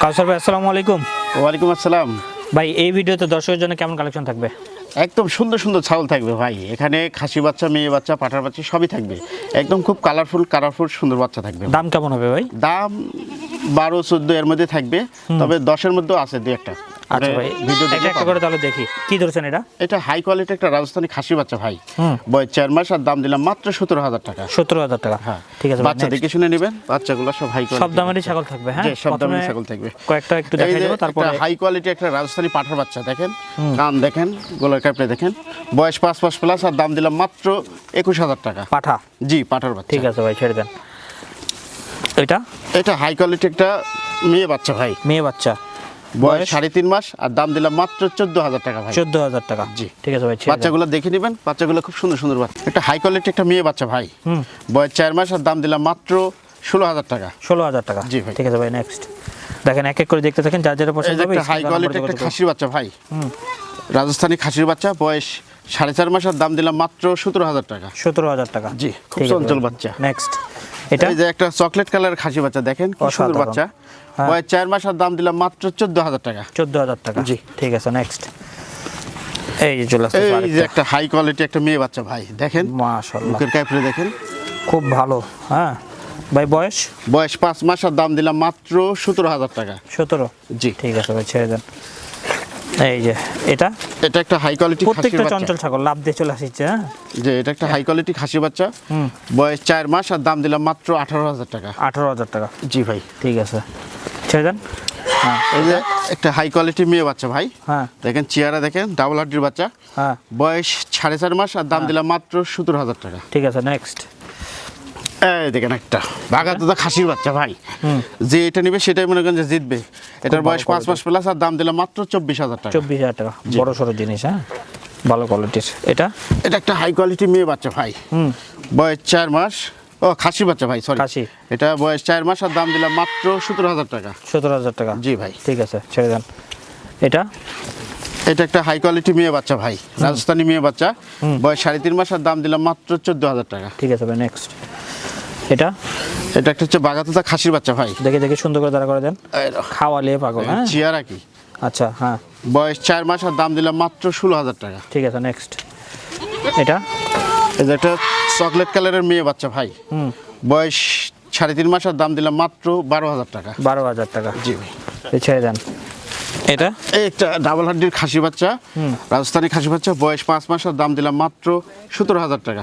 কাউসার ভাই আসসালামু আলাইকুম। ওয়ালাইকুম আসসালাম। ভাই এই ভিডিওতে দর্শকের জন্য কেমন কালেকশন থাকবে? একদম সুন্দর সুন্দর ছাগল থাকবে ভাই। এখানে খাসি বাচ্চা, মেয়ে বাচ্চা, পাঠার বাচ্চা সবই থাকবে। একদম খুব কালারফুল সুন্দর বাচ্চা থাকবে। দাম কেমন হবে ভাই? দাম 12-14 এর মধ্যে থাকবে, তবে 10-এর মধ্যেও আছে দুই একটা। আচ্ছা ভাই, ভিডিও একটা একটা করে তাহলে দেখি। কি ধরছেন এটা? এটা হাই কোয়ালিটি একটা রাজস্থানি খাসি বাচ্চা ভাই। বয়স 4 মাস, আর দাম দিলাম মাত্র 17,000 টাকা। 17,000 টাকা। হ্যাঁ ঠিক আছে, বাচ্চা দেখে শুনে নেবেন। বাচ্চাগুলো সব হাই কোয়ালিটি, সব দামেরই ছাগল থাকবে। হ্যাঁ, সব দামেরই ছাগল থাকবে। কয়েকটা একটু দেখাই দেব, তারপরে হাই কোয়ালিটি একটা রাজস্থানি পাঠার বাচ্চা দেখেন, কান দেখেন, গলার কাপড়ে দেখেন, বয়স 5 মাস প্লাস, আর দাম দিলাম মাত্র 21,000 টাকা। পাঠা? জি, পাঠার বাচ্চা। ঠিক আছে ভাই, ছেড়ে দেন। এটা হাই কোয়ালিটি একটা মেয়ে বাচ্চা ভাই। মেয়ে বাচ্চা, বয়স 3.5 মাস, আর দাম দিলাম মাত্র 14,000 টাকা ভাই। 14,000 টাকা। জি ঠিক আছে ভাই, ছেড়ে দেন। বাচ্চাগুলো দেখে নেবেন, বাচ্চাগুলো খুব সুন্দর সুন্দর বাচ্চা। একটা হাই কোয়ালিটি একটা মেয়ে বাচ্চা ভাই। বয়স 4 মাস, আর দাম দিলাম মাত্র 16,000 টাকা। 16,000 টাকা। জি ভাই। ঠিক আছে ভাই, নেক্সট দেখেন, এক এক করে দেখতে থাকেন, যার যেটা পছন্দ হবে। একটা হাই কোয়ালিটি একটা খাসির বাচ্চা ভাই। রাজস্থানি খাসির বাচ্চা, বয়স 4.5 মাস, আর দাম দিলাম মাত্র 17,000 টাকা। 17,000 টাকা। জি, খুব চঞ্চল বাচ্চা। নেক্সট এটা এই যে একটা চকলেট কালার খাসি বাচ্চা দেখেন, কি সুন্দর অসাধারণ। বাচ্চা। হ্যাঁ। বয়স 4 মাস, আর দাম দিলাম মাত্র 14,000 টাকা। 14,000 টাকা। জি। ঠিক আছে, নেক্সট এই যে চলে আসছে এই যে আরেকটা। একটা হাই কোয়ালিটি একটা মেয়ে বাচ্চা ভাই দেখেন, মাশাআল্লাহ, মুখের কাপড়ে দেখেন, খুব ভালো। হ্যাঁ ভাই, বয়স বয়স 5 মাস, আর দাম দিলাম মাত্র 17,000 টাকা। 17। জি। ঠিক আছে ভাই, ছেড়ে দেন। এই যে এটা এটা একটা হাই কোয়ালিটি খাসি প্রত্যেকটা বাচ্চা। চঞ্চল ছাগল লাভ দিয়ে চলে আসছে। হ্যাঁ, যে এটা একটা হাই কোয়ালিটি খাসি বাচ্চা, বয়স 4 মাস, আর দাম দিলাম মাত্র 18,000 টাকা। 18,000 টাকা। জি ভাই। ঠিক আছে, ছেড়ে দেন। হ্যাঁ, এই যে একটা হাই কোয়ালিটি মেয়ে বাচ্চা ভাই। হ্যাঁ, দেখেন চেহারা দেখেন, ডাবল হাড্ডির বাচ্চা। হ্যাঁ। বয়স 4.5 মাস, আর দাম দিলাম মাত্র 17,000 টাকা। ঠিক আছে, নেক্সট এই দেখেন একটা বাগাতোদা খাসির বাচ্চা ভাই। যে এটা নিবে সেটাই মনে করেন যে জিতবে। এটার বয়স 5 মাস প্লাস, আর দাম দিলাম মাত্র 24,000 টাকা। 24,000 টাকা। বড় সড়ো জিনিস। হ্যাঁ, ভালো কোয়ালিটির। এটা এটা একটা হাই কোয়ালিটি মেয়ে বাচ্চা ভাই। বয়স 4 মাস, ও খাসি বাচ্চা ভাই, সরি। খাসি। এটা বয়স 4 মাস, আর দাম দিলাম মাত্র 17,000 টাকা। 17,000 টাকা। জি ভাই। ঠিক আছে, ছেড়ে দেন। এটা এটা একটা হাই কোয়ালিটি মেয়ে বাচ্চা ভাই, রাজস্থানি মেয়ে বাচ্চা। বয়স 3.5 মাস, আর দাম দিলাম মাত্র 14,000 টাকা। ঠিক আছে ভাই, নেক্সট এটা এটা একটা হচ্ছে বাগাতোদা খাসির বাচ্চা ভাই। দেখে দেখে সুন্দর করে দাঁড়া করে দেন, খাওয়ালে পাগল। হ্যাঁ, চেহারা কি। আচ্ছা। হ্যাঁ, বয়স 4 মাস, আর দাম দিলাম মাত্র 16,000 টাকা। ঠিক আছে, নেক্সট এটা এই যে একটা চকলেট কালারের মেয়ে বাচ্চা ভাই। বয়স 3.5 মাস, আর দাম দিলাম মাত্র 12,000 টাকা। 12,000 টাকা। জি ভাই। ছেড়ে দেন। এটা এই একটা ডাবল হাড্ডির খাসি বাচ্চা, রাজস্থানি খাসি বাচ্চা, বয়স 5 মাস, আর দাম দিলাম মাত্র 17,000 টাকা।